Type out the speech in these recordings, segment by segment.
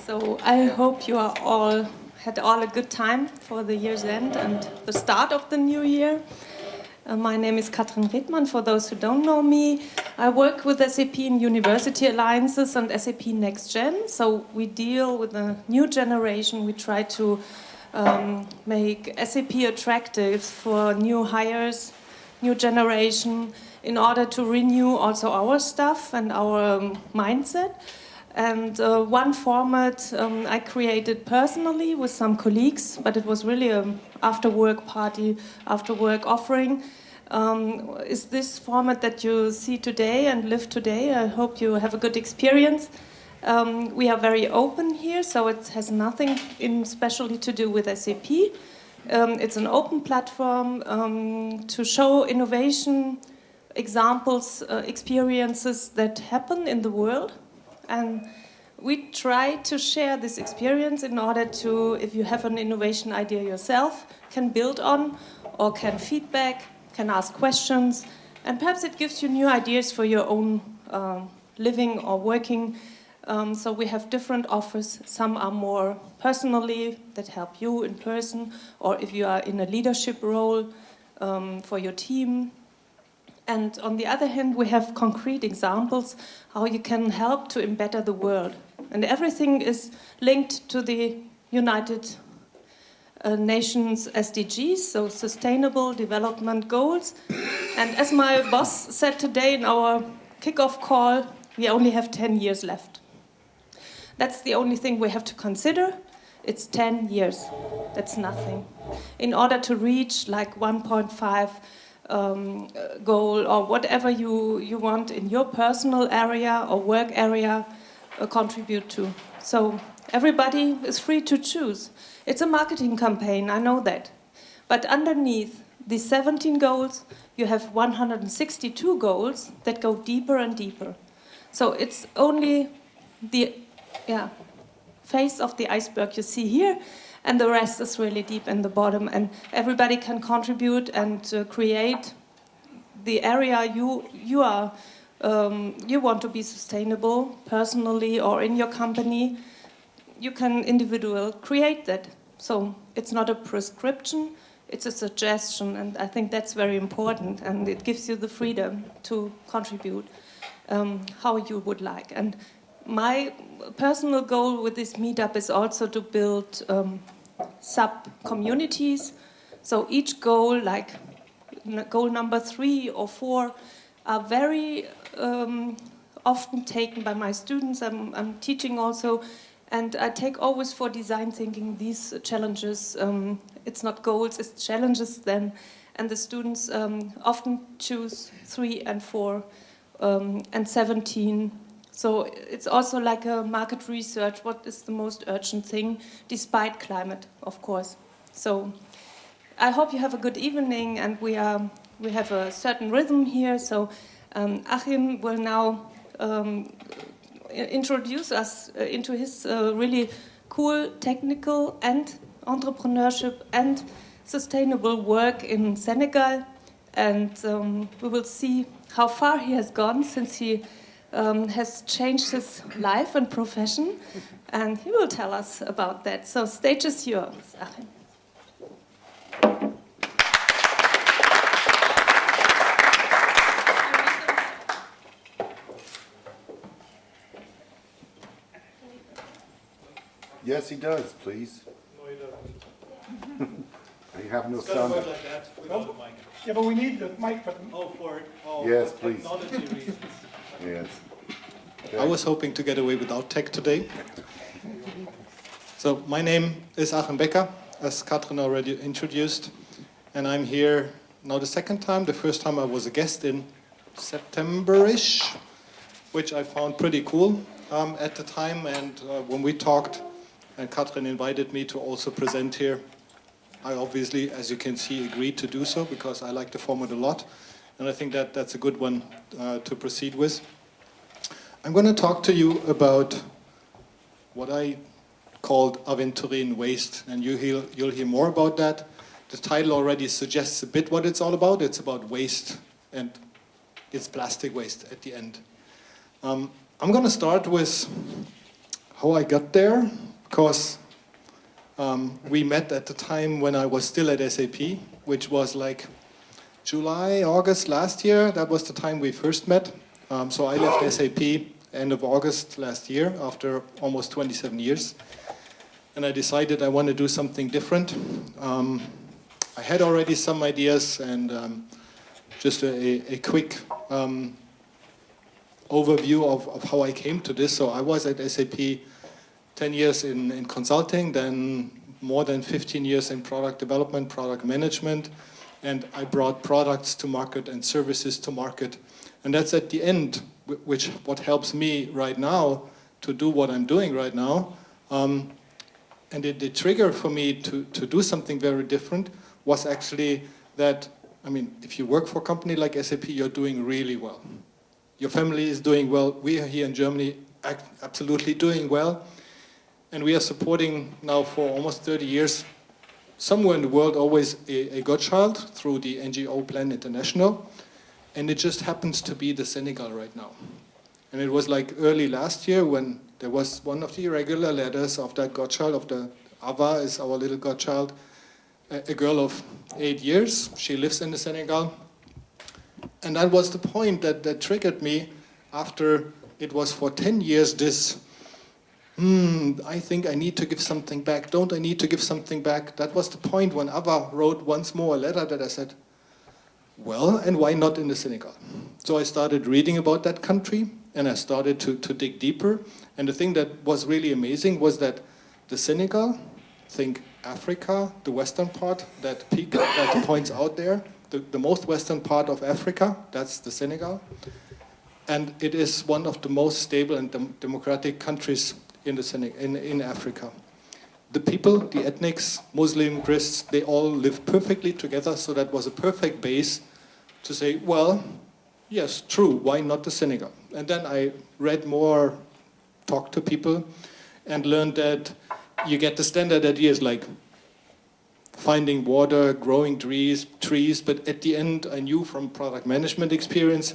So I hope you are all had a good time for the year's end and the start of the new year. My name is Katherine Whitman. For those who don't know me, I work with SAP in University Alliances and SAP Next Gen. So we deal with the new generation. We try to make SAP attractive for new hires, new generation, in order to renew also our stuff and our mindset. And one format I created personally with some colleagues, but it was really an after-work party, after-work offering, is this format that you see today and live today. I hope you have a good experience. We are very open here, so it has nothing especially to do with SAP. It's an open platform to show innovation, examples, experiences that happen in the world. And we try to share this experience in order to, if you have an innovation idea yourself, can build on or can feedback, can ask questions, and perhaps it gives you new ideas for your own living or working. So we have different offers. Some are more personally that help you in person, or if you are in a leadership role for your team. And on the other hand, we have concrete examples how you can help to better the world. And everything is linked to the United Nations SDGs, so Sustainable Development Goals. And as my boss said today in our kickoff call, we only have 10 years left. That's the only thing we have to consider. It's 10 years. That's nothing. In order to reach like 1.5 goal or whatever you want in your personal area or work area contribute to. So everybody is free to choose. It's a marketing campaign, I know that. But underneath the 17 goals, you have 162 goals that go deeper and deeper. So it's only the face of the iceberg you see here, and the rest is really deep in the bottom. And everybody can contribute and create the area you want to be sustainable personally or in your company. You can individually create that. So it's not a prescription, it's a suggestion, and I think that's very important. And it gives you the freedom to contribute how you would like. And my personal goal with this meetup is also to build sub-communities. So each goal, like goal number 3 or 4, are very often taken by my students. I'm teaching also, and I take always for design thinking these challenges. It's not goals, it's challenges then. And the students often choose 3 and 4 and 17. So it's also like a market research. What is the most urgent thing, despite climate, of course. So I hope you have a good evening, and we have a certain rhythm here. So Achim will now introduce us into his really cool technical and entrepreneurship and sustainable work in Senegal. And we will see how far he has gone since he has changed his life and profession, and he will tell us about that. So, stage is yours, Achim. Yes, he does, please. No, he doesn't. You have no It's gonna sound. work like that without the mic. Yeah, but we need the mic for Yes, for please. technology reasons. Yes. I was hoping to get away without tech today. So my name is Achim Becker, as Katherine already introduced, and I'm here now the second time. The first time I was a guest in September-ish, which I found pretty cool at the time. And when we talked, and Katherine invited me to also present here, I obviously, as you can see, agreed to do so because I like the format a lot, and I think that that's a good one to proceed with. I'm going to talk to you about what I called aventurine waste, and you'll hear more about that. The title already suggests a bit what it's all about. It's about waste, and it's plastic waste at the end. I'm going to start with how I got there, because we met at the time when I was still at SAP, which was like July, August last year. That was the time we first met. So I left SAP end of August last year after almost 27 years. And I decided I want to do something different. I had already some ideas, and just a quick overview of how I came to this. So I was at SAP 10 years in consulting, then more than 15 years in product development, product management, and I brought products to market and services to market. And that's at the end, what helps me right now to do what I'm doing right now. And the trigger for me to do something very different was actually that, I mean, if you work for a company like SAP, you're doing really well. Your family is doing well. We are here in Germany absolutely doing well. And we are supporting now for almost 30 years, somewhere in the world, always a godchild through the NGO Plan International. And it just happens to be the Senegal right now. And it was like early last year when there was one of the irregular letters of that godchild, of the Ava is our little godchild, a girl of 8 years. She lives in the Senegal. And that was the point that triggered me after it was for 10 years this, I think I need to give something back. Don't I need to give something back? That was the point when Ava wrote once more a letter that I said, well, and why not in the Senegal? So I started reading about that country, and I started to dig deeper. And the thing that was really amazing was that the Senegal, think Africa, the western part, that peak that points out there, the most western part of Africa, that's the Senegal. And it is one of the most stable and democratic countries in Africa. The people, the ethnics, Muslim, Christians, they all live perfectly together, so that was a perfect base to say, well, yes, true, why not the Senegal? And then I read more, talked to people, and learned that you get the standard ideas like finding water, growing trees, but at the end I knew from product management experience,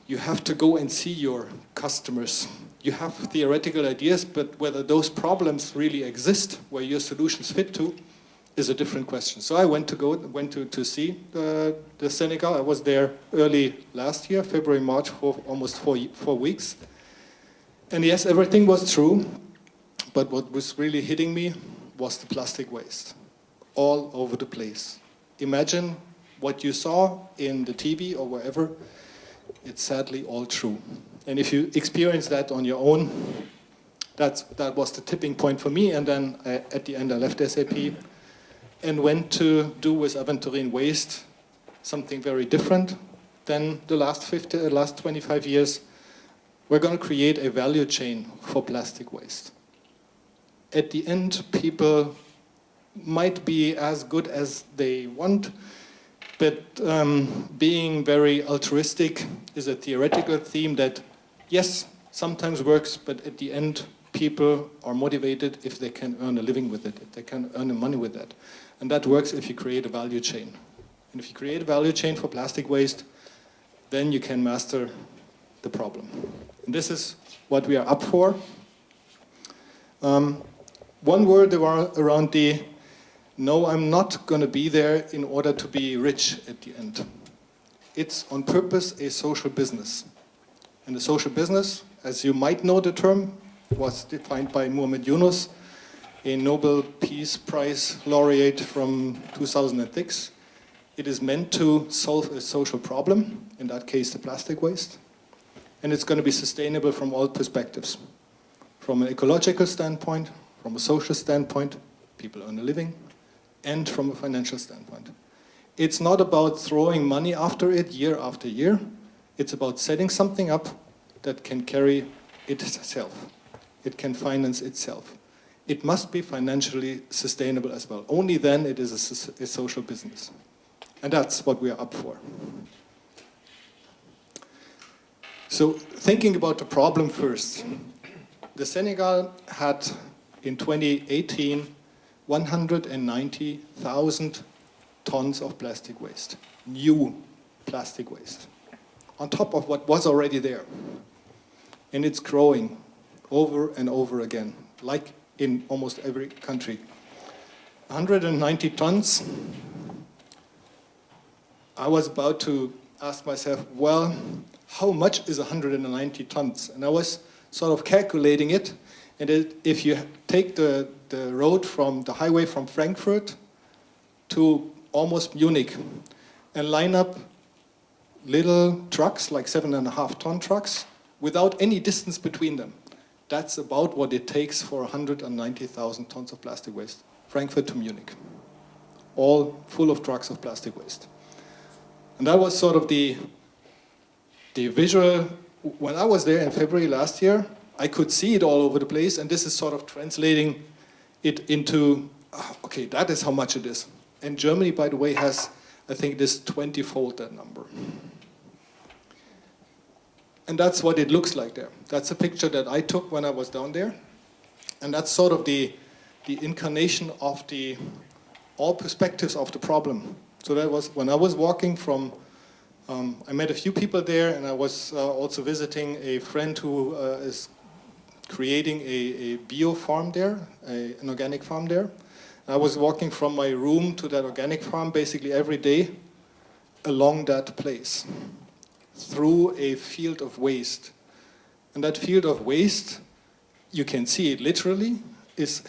you have to go and see your customers. You have theoretical ideas, but whether those problems really exist, where your solutions fit to, is a different question. So I went to see the Senegal. I was there early last year, February, March, for almost 4 weeks. And yes, everything was true, but what was really hitting me was the plastic waste. All over the place. Imagine what you saw in the TV or wherever, it's sadly all true. And if you experience that on your own, that was the tipping point for me. And then at the end I left SAP and went to do with Aventurine Waste something very different than the last 25 years. We're going to create a value chain for plastic waste. At the end, people might be as good as they want, but being very altruistic is a theoretical theme that, yes, sometimes works, but at the end, people are motivated if they can earn a living with it, if they can earn money with that. And that works if you create a value chain. And if you create a value chain for plastic waste, then you can master the problem. And this is what we are up for. One word around the, no, I'm not going to be there in order to be rich at the end. It's on purpose a social business. And the social business, as you might know the term, was defined by Muhammad Yunus, a Nobel Peace Prize laureate from 2006. It is meant to solve a social problem, in that case the plastic waste. And it's going to be sustainable from all perspectives. From an ecological standpoint, from a social standpoint, people earn a living, and from a financial standpoint. It's not about throwing money after it year after year. It's about setting something up that can carry itself. It can finance itself. It must be financially sustainable as well. Only then it is a social business. And that's what we are up for. So thinking about the problem first. The Senegal had in 2018 190,000 tons of plastic waste, new plastic waste, on top of what was already there. And it's growing. over and over again, like in almost every country. 190 tons. I was about to ask myself, well, how much is 190 tons? And I was sort of calculating it. And if you take the road from the highway from Frankfurt to almost Munich and line up little trucks, like 7.5-ton trucks, without any distance between them, that's about what it takes for 190,000 tons of plastic waste. Frankfurt to Munich. All full of trucks of plastic waste. And that was sort of the visual. When I was there in February last year, I could see it all over the place, and this is sort of translating it into, okay, that is how much it is. And Germany, by the way, has, I think, this 20-fold that number. And that's what it looks like there. That's a picture that I took when I was down there. And that's sort of the incarnation of all perspectives of the problem. So that was when I was walking from, I met a few people there, and I was also visiting a friend who is creating a bio farm there, an organic farm there. I was walking from my room to that organic farm basically every day along that place, through a field of waste. And that field of waste, you can see it literally, is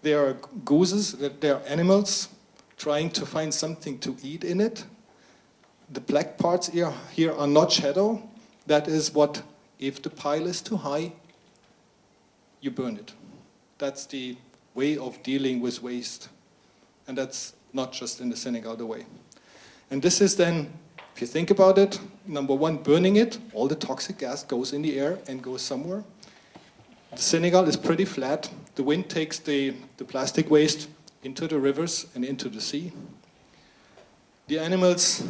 there are gooses, there are animals trying to find something to eat in it. The black parts here are not shadow. That is what, if the pile is too high, you burn it. That's the way of dealing with waste. And that's not just in the Senegal the way. And this is then, if you think about it, number one, burning it, all the toxic gas goes in the air and goes somewhere. The Senegal is pretty flat. The wind takes the plastic waste into the rivers and into the sea. The animals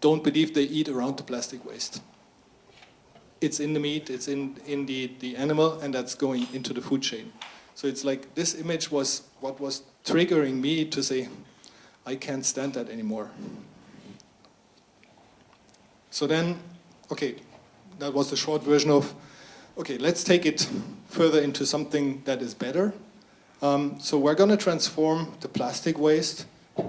don't believe they eat around the plastic waste. It's in the meat, it's in the animal, and that's going into the food chain. So it's like this image was what was triggering me to say, I can't stand that anymore. So then, okay, that was the short version of, okay, let's take it further into something that is better. So we're going to transform the plastic waste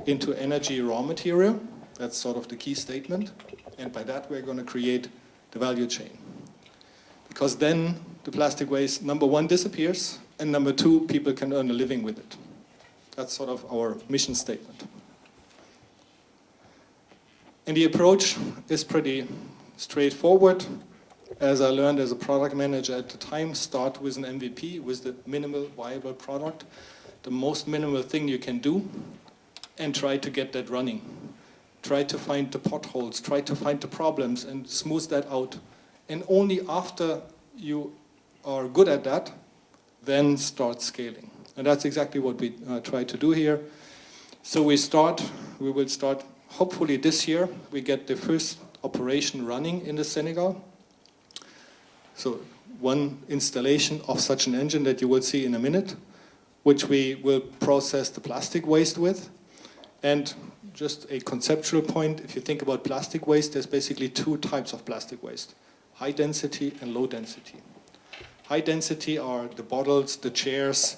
into energy raw material. That's sort of the key statement. And by that, we're going to create the value chain. Because then the plastic waste, number one, disappears, and number two, people can earn a living with it. That's sort of our mission statement. And the approach is pretty straightforward. As I learned as a product manager at the time, start with an MVP, with the minimal viable product, the most minimal thing you can do, and try to get that running. Try to find the potholes, try to find the problems, and smooth that out. And only after you are good at that, then start scaling. And that's exactly what we try to do here. So we will start, hopefully this year, we get the first operation running in the Senegal. So one installation of such an engine that you will see in a minute, which we will process the plastic waste with. And just a conceptual point, if you think about plastic waste, there's basically two types of plastic waste: high density and low density. High density are the bottles, the chairs.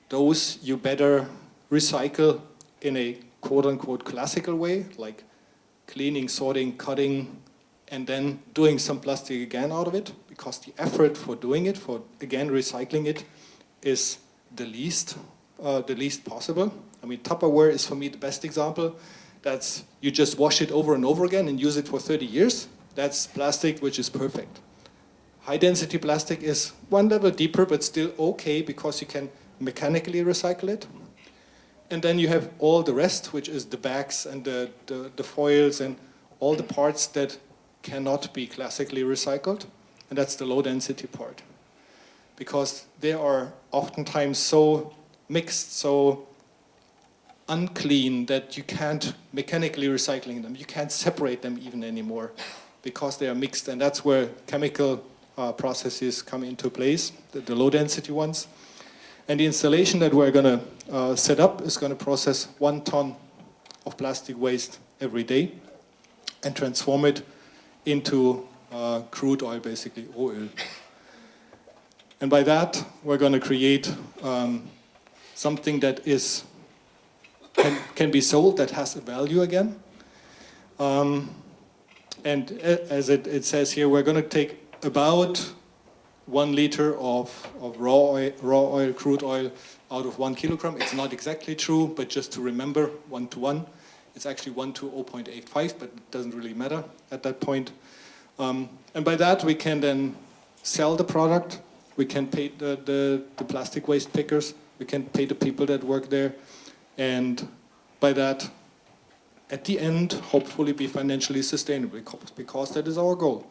Those you better recycle in a quote-unquote classical way, like cleaning, sorting, cutting, and then doing some plastic again out of it, because the effort for doing it, for again recycling it, is the least possible. I mean, Tupperware is for me the best example. That's, you just wash it over and over again and use it for 30 years. That's plastic which is perfect. High density plastic is one level deeper, but still okay, because you can mechanically recycle it. And then you have all the rest, which is the bags and the foils and all the parts that cannot be classically recycled. And that's the low density part. Because they are oftentimes so mixed, so unclean, that you can't mechanically recycling them. You can't separate them even anymore, because they are mixed. And that's where chemical processes come into place, the low density ones. And the installation that we're going to set up is going to process 1 ton of plastic waste every day and transform it into crude oil, basically oil. And by that, we're going to create something that can be sold, that has a value again. And as it says here, we're going to take about 1 liter of raw oil, crude oil, out of 1 kilogram. It's not exactly true, but just to remember, 1 to 1. It's actually 1 to 0.85, but it doesn't really matter at that point. And by that, we can then sell the product. We can pay the plastic waste pickers. We can pay the people that work there. And by that, at the end, hopefully be financially sustainable, because that is our goal.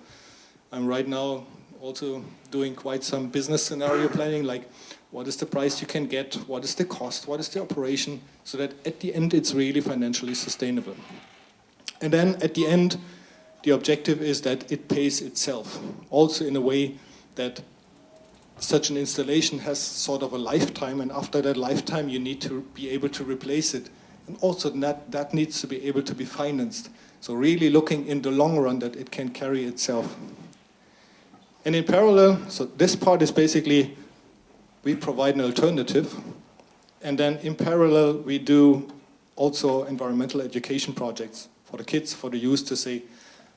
I'm right now also doing quite some business scenario planning, like what is the price you can get, what is the cost, what is the operation, so that at the end it's really financially sustainable. And then at the end, the objective is that it pays itself, also in a way that such an installation has sort of a lifetime, and after that lifetime you need to be able to replace it. And also that needs to be able to be financed. So really looking in the long run that it can carry itself. And in parallel, so this part is basically, we provide an alternative. And then in parallel, we do also environmental education projects for the kids, for the youth, to say,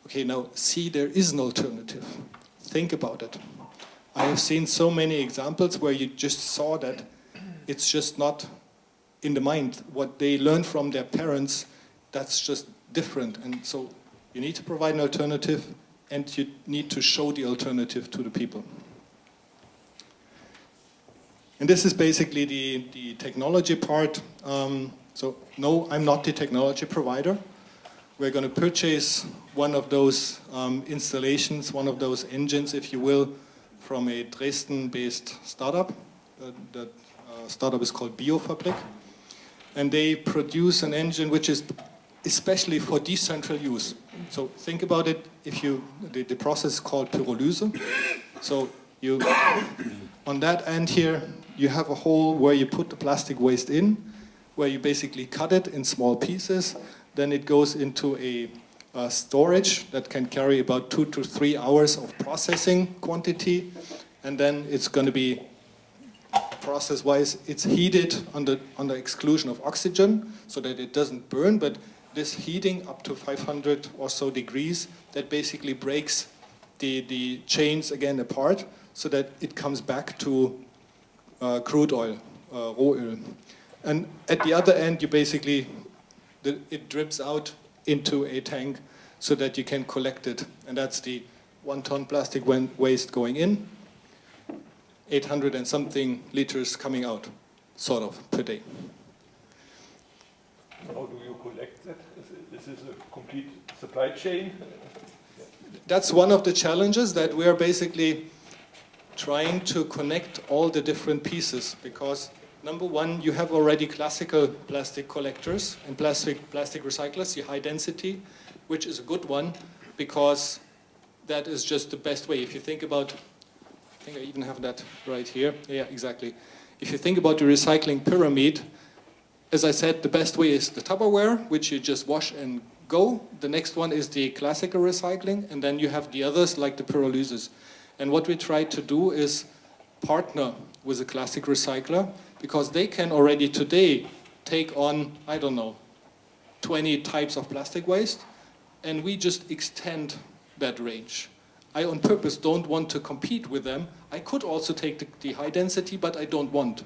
okay, now see, there is an alternative. Think about it. I have seen so many examples where you just saw that it's just not in the mind. What they learn from their parents, that's just different. And so you need to provide an alternative, and you need to show the alternative to the people. And this is basically the technology part. So no, I'm not the technology provider. We're going to purchase one of those installations, one of those engines, if you will, from a Dresden-based startup. The startup is called Biofabrik. And they produce an engine which is especially for decentral use. So think about it, the process is called pyrolyse. So on that end here, you have a hole where you put the plastic waste in, where you basically cut it in small pieces. Then it goes into a storage that can carry about 2 to 3 hours of processing quantity. And then it's going to be, process-wise, it's heated under exclusion of oxygen so that it doesn't burn. But this heating up to 500 or so degrees, that basically breaks the chains again apart so that it comes back to crude oil, raw oil. And at the other end, you basically, it drips out into a tank so that you can collect it. And that's the 1 ton plastic waste going in, 800 and something liters coming out, sort of, per day. How do you collect that? Is this a complete supply chain? That's one of the challenges, that we are basically trying to connect all the different pieces, because number one, you have already classical plastic collectors and plastic recyclers, the high density, which is a good one, because that is just the best way. If you think about, I think I even have that right here. Yeah, exactly. If you think about the recycling pyramid, as I said, the best way is the Tupperware, which you just wash and go. The next one is the classical recycling, and then you have the others like the pyrolysis. And what we try to do is partner with a classic recycler, because they can already today take on, I don't know, 20 types of plastic waste, and we just extend that range. I on purpose don't want to compete with them. I could also take the high density, but I don't want.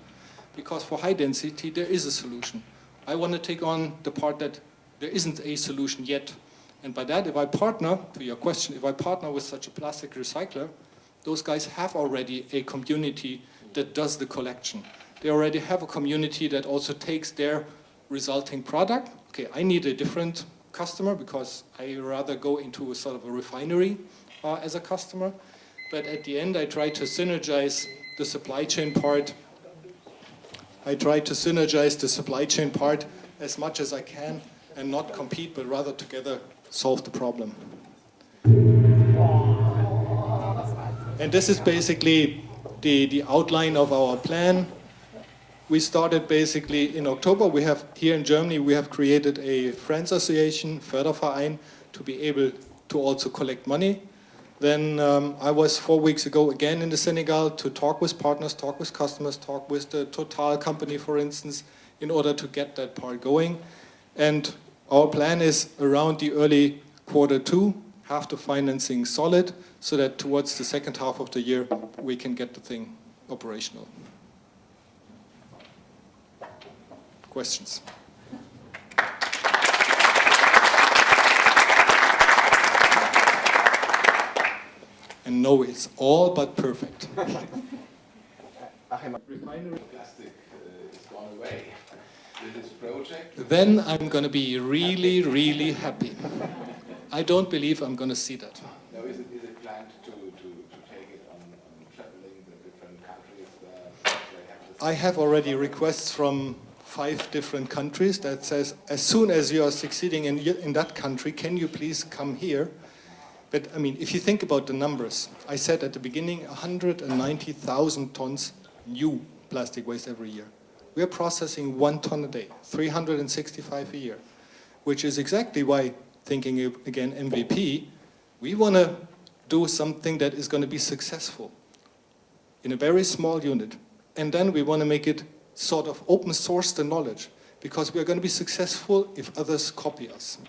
Because for high density, there is a solution. I want to take on the part that there isn't a solution yet. And by that, if I partner, to your question, if I partner with such a plastic recycler, those guys have already a community that does the collection. They already have a community that also takes their resulting product. Okay, I need a different customer because I rather go into a sort of a refinery as a customer. But at the end, I try to synergize the supply chain part. As much as I can, and not compete, but rather together solve the problem. And this is basically the outline of our plan. We started basically in October. We have, here in Germany, we have created a Friends Association, Förderverein, to be able to also collect money. Then I was 4 weeks ago again in the Senegal to talk with partners, talk with customers, talk with the Total company, for instance, in order to get that part going. And our plan is around the early Q2, have the financing solid, so that towards the second half of the year, we can get the thing operational. Questions? And no, it's all but perfect. Refinery plastic is gone away with this project. Then I'm going to be really, really happy. I don't believe I'm going to see that. Now, is it planned to take it on traveling the different countries where they have this? I have already requests from 5 different countries that says, as soon as you are succeeding in that country, can you please come here? But I mean, if you think about the numbers, I said at the beginning 190,000 tons new plastic waste every year. We are processing 1 ton a day, 365 a year, which is exactly why, thinking again MVP, we want to do something that is going to be successful in a very small unit. And then we want to make it sort of open source the knowledge, because we are going to be successful if others copy us.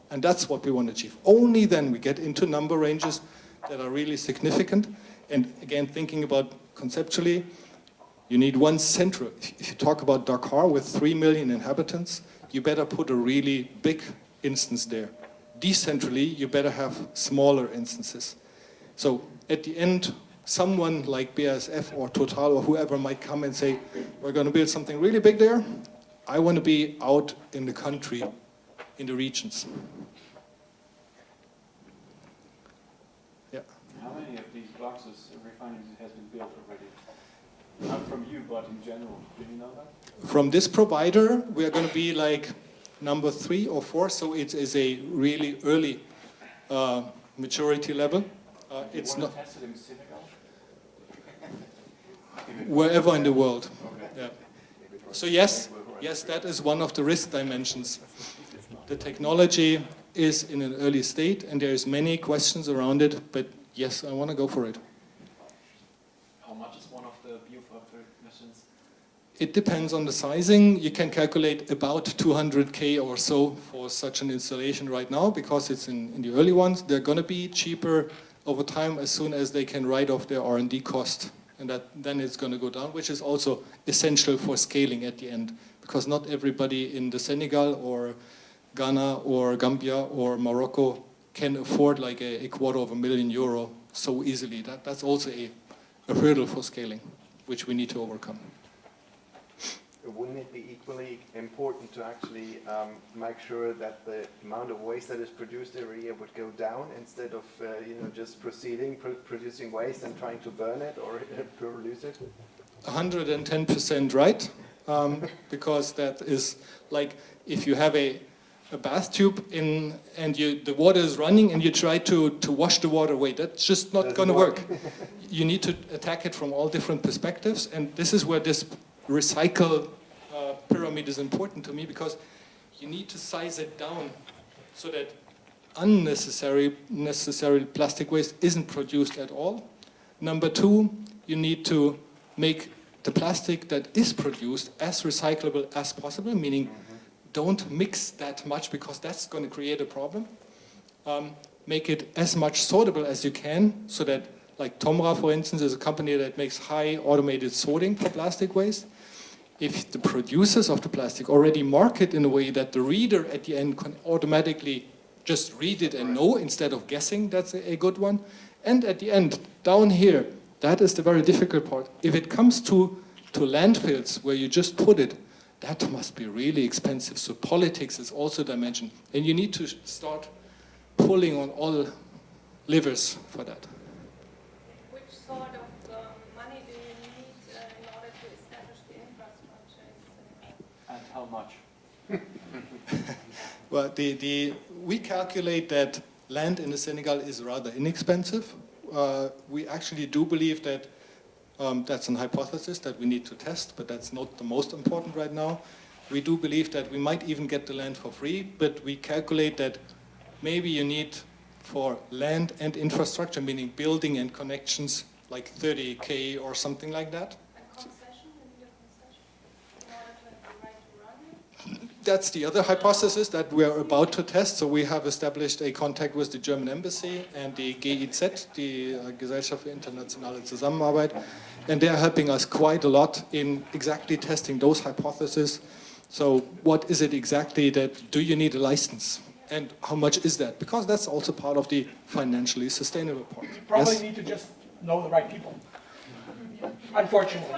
And that's what we want to achieve. Only then we get into number ranges that are really significant. And again, thinking about conceptually, you need one center. If you talk about Dakar with 3 million inhabitants, you better put a really big instance there. Decentrally, you better have smaller instances. So at the end, someone like BASF or Total or whoever might come and say, we're going to build something really big there. I want to be out in the country, in the regions. Yeah. How many of these boxes of refineries has been built already? Not from you, but in general. Do you know that? From this provider, we are going to be like number 3 or 4, so it is a really early maturity level. It's not tested in Senegal? wherever in the world. Yeah. So yes, that is one of the risk dimensions. The technology is in an early state, and there's many questions around it, but yes, I want to go for it. How much is one of the biofactory machines? It depends on the sizing. You can calculate about 200K or so for such an installation right now, because it's in the early ones. They're going to be cheaper over time as soon as they can write off their R&D cost. And then it's going to go down, which is also essential for scaling at the end, because not everybody in the Senegal or Ghana or Gambia or Morocco can afford like a €250,000 so easily. That's also a hurdle for scaling, which we need to overcome. Wouldn't it be equally important to actually make sure that the amount of waste that is produced every year would go down, instead of just producing waste and trying to burn it or produce it? 110% right, because that is like if you have a bath tube and the water is running and you try to wash the water away. That's just not going to work. You need to attack it from all different perspectives, and this is where this recycle pyramid is important to me, because you need to size it down so that unnecessary plastic waste isn't produced at all. Number 2, you need to make the plastic that is produced as recyclable as possible, meaning don't mix that much, because that's going to create a problem. Make it as much sortable as you can, so that, like Tomra, for instance, is a company that makes high automated sorting for plastic waste. If the producers of the plastic already market in a way that the reader at the end can automatically just read it and know instead of guessing, that's a good one. And at the end, down here, that is the very difficult part. If it comes to landfills where you just put it, that must be really expensive. So politics is also a dimension. And you need to start pulling on all levers for that. Which sort of money do you need in order to establish the infrastructure? And how much? Well, we calculate that land in the Senegal is rather inexpensive. We actually do believe that that's an hypothesis that we need to test, but that's not the most important right now. We do believe that we might even get the land for free, but we calculate that maybe you need for land and infrastructure, meaning building and connections, like 30K or something like that. That's the other hypothesis that we are about to test. So we have established a contact with the German embassy and the GIZ, die Gesellschaft für internationale Zusammenarbeit, and they are helping us quite a lot in exactly testing those hypotheses. So what is it exactly that, do you need a license? And how much is that? Because that's also part of the financially sustainable part. You probably Yes? need to just know the right people. Unfortunately.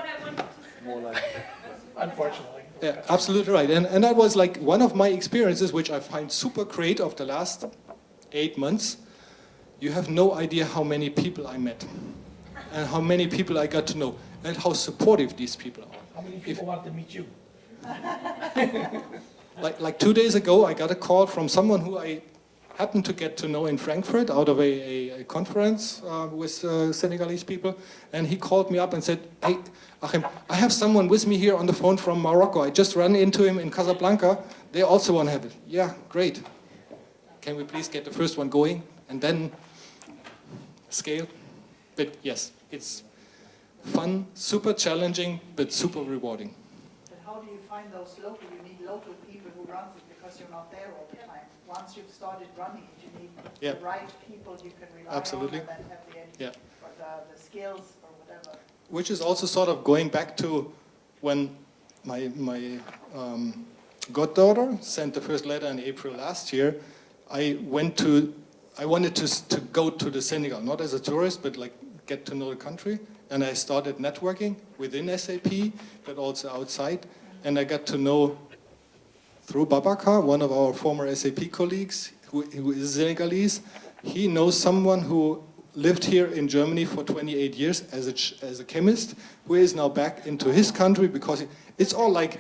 Unfortunately. Yeah, absolutely right. And that was like one of my experiences, which I find super great of the last 8 months. You have no idea how many people I met and how many people I got to know and how supportive these people are. How many people want to meet you? Like 2 days ago, I got a call from someone who I happened to get to know in Frankfurt out of a conference with Senegalese people. And he called me up and said, "Hey, Achim, I have someone with me here on the phone from Morocco. I just ran into him in Casablanca. They also want to have it." Yeah, great. Can we please get the first one going and then scale? But yes, it's fun, super challenging, but super rewarding. But how do you find those local? You need local people who run it because you're not there all the time. Once you've started running it, you need the right people you can rely Absolutely. on and then have the skills or whatever. Which is also sort of going back to when my goddaughter sent the first letter in April last year. I wanted to go to the Senegal, not as a tourist, but like get to know the country. And I started networking within SAP, but also outside. And I got to know, through Babacar, one of our former SAP colleagues, who is Senegalese. He knows someone who lived here in Germany for 28 years as a chemist, who is now back into his country, because it's all like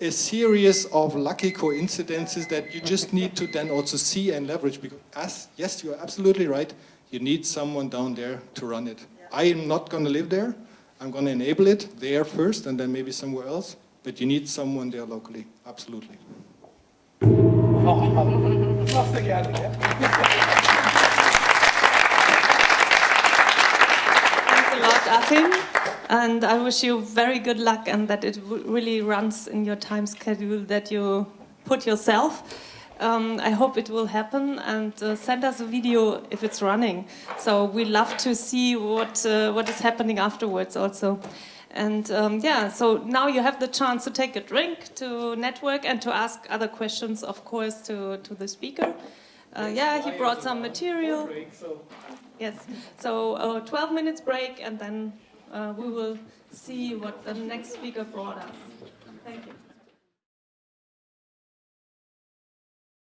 a series of lucky coincidences that you just need to then also see and leverage. Because yes, you are absolutely right. You need someone down there to run it. I am not going to live there. I'm going to enable it there first and then maybe somewhere else. But you need someone there locally. Absolutely. Lost again. Thanks a lot, Achim. And I wish you very good luck and that it really runs in your time schedule that you put yourself. I hope it will happen, and send us a video if it's running. So we love to see what is happening afterwards also. And so now you have the chance to take a drink, to network, and to ask other questions, of course, to the speaker. He brought some material. Yes, so 12 minutes break, and then we will see what the next speaker brought us. Thank you.